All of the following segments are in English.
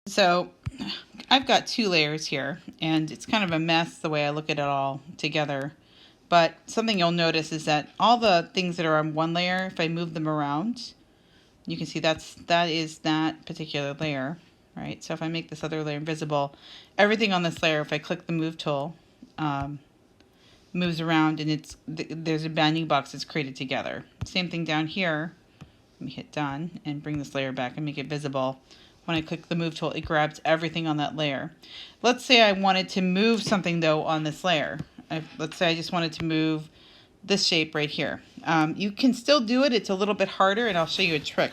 So I've got two layers here, and it's kind of a mess the way I look at it all together. But something you'll notice is that all the things that are on one layer, if I move them around, you can see that is that particular layer, right? So if I make this other layer invisible, everything on this layer, if I click the move tool, moves around, and there's a bounding box that's created together. Same thing down here. Let me hit done and bring this layer back and make it visible. When I click the move tool, it grabs everything on that layer. Let's say I wanted to move something though on this layer. Let's say I just wanted to move this shape right here. You can still do it. It's a little bit harder, and I'll show you a trick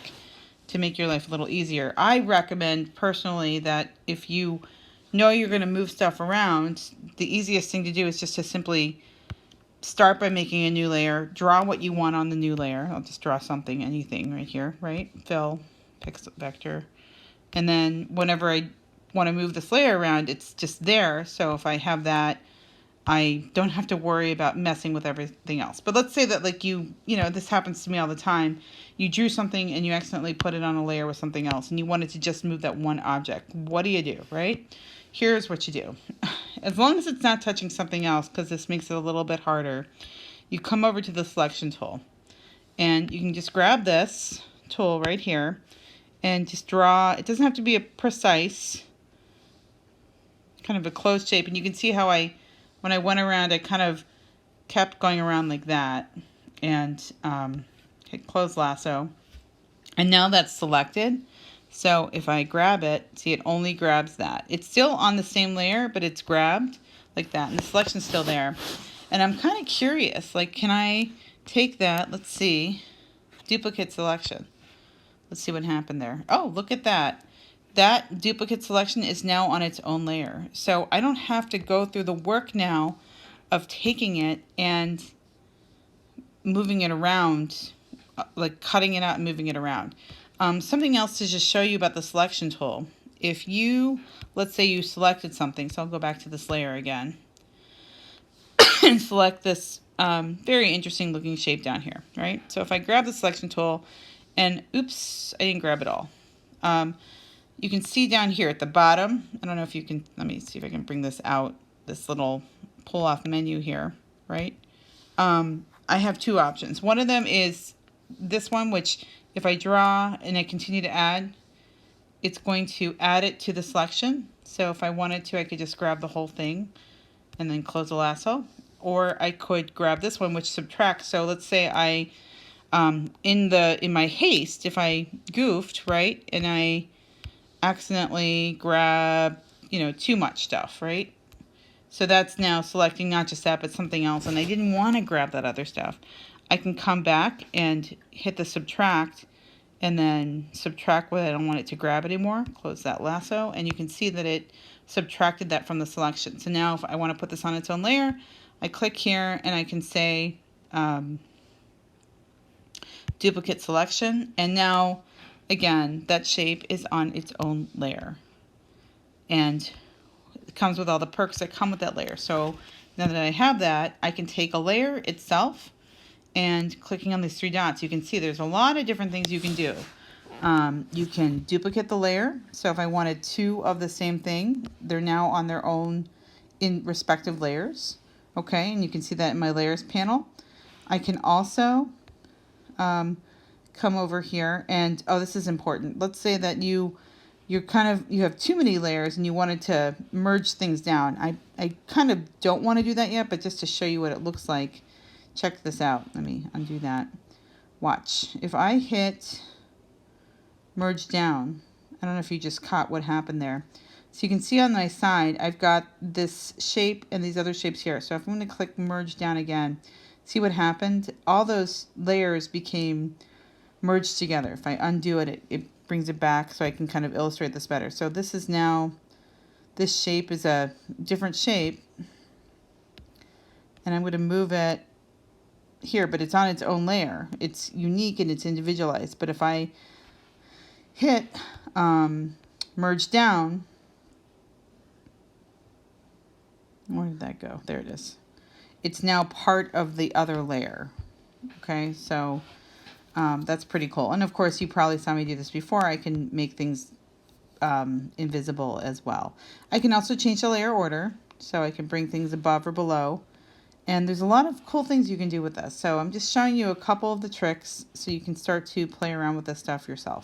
to make your life a little easier. I recommend personally that if you know you're going to move stuff around, the easiest thing to do is just to simply start by making a new layer, draw what you want on the new layer. I'll just draw something, anything right here, right? Fill, pixel vector. And then whenever I want to move this layer around, it's just there. So if I have that, I don't have to worry about messing with everything else. But let's say that like you know, this happens to me all the time. You drew something and you accidentally put it on a layer with something else and you wanted to just move that one object. What do, right? Here's what you do. As long as it's not touching something else, because this makes it a little bit harder, you come over to the selection tool. And you can just grab this tool right here and just draw. It doesn't have to be a precise, kind of a closed shape. And you can see how when I went around, I kind of kept going around like that. And hit close lasso. And now that's selected. So if I grab it, see, it only grabs that. It's still on the same layer, but it's grabbed like that. And the selection's still there. And I'm kind of curious, like, can I take that? Let's see. Duplicate selection. Let's see what happened there. Oh, look at that. That duplicate selection is now on its own layer. So I don't have to go through the work now of taking it and moving it around, like cutting it out and moving it around. Something else to just show you about the selection tool. If you, let's say you selected something, so I'll go back to this layer again and select this very interesting looking shape down here, right? So if I grab the selection tool and oops, I didn't grab it all. You can see down here at the bottom, I don't know if you can, let me see if I can bring this out, this little pull off menu here, right? I have two options. One of them is this one, which if I draw and I continue to add, it's going to add it to the selection. So if I wanted to, I could just grab the whole thing and then close the lasso. Or I could grab this one, which subtracts. So let's say I, in my haste, if I goofed, right, and I accidentally grab, too much stuff, right? So that's now selecting not just that, but something else. And I didn't want to grab that other stuff. I can come back and hit the subtract and then subtract what I don't want it to grab anymore. Close that lasso. And you can see that it subtracted that from the selection. So now if I want to put this on its own layer, I click here and I can say duplicate selection. And now, again, that shape is on its own layer. And it comes with all the perks that come with that layer. So now that I have that, I can take a layer itself and clicking on these three dots, you can see there's a lot of different things you can do. You can duplicate the layer. So if I wanted two of the same thing, they're now on their own in respective layers. Okay, and you can see that in my layers panel. I can also come over here and, oh, this is important. Let's say that you have too many layers and you wanted to merge things down. I kind of don't want to do that yet, but just to show you what it looks like, check this out. Let me undo that. Watch. If I hit merge down, I don't know if you just caught what happened there. So you can see on my side, I've got this shape and these other shapes here. So if I'm going to click merge down again, see what happened? All those layers became merged together. If I undo it, it brings it back so I can kind of illustrate this better. So this is now, this shape is a different shape. And I'm going to move it here, but it's on its own layer. It's unique and it's individualized. But if I hit merge down, where did that go? There it is. It's now part of the other layer. Okay, so that's pretty cool. And of course, you probably saw me do this before. I can make things invisible as well. I can also change the layer order, so I can bring things above or below. And there's a lot of cool things you can do with this. So I'm just showing you a couple of the tricks so you can start to play around with this stuff yourself.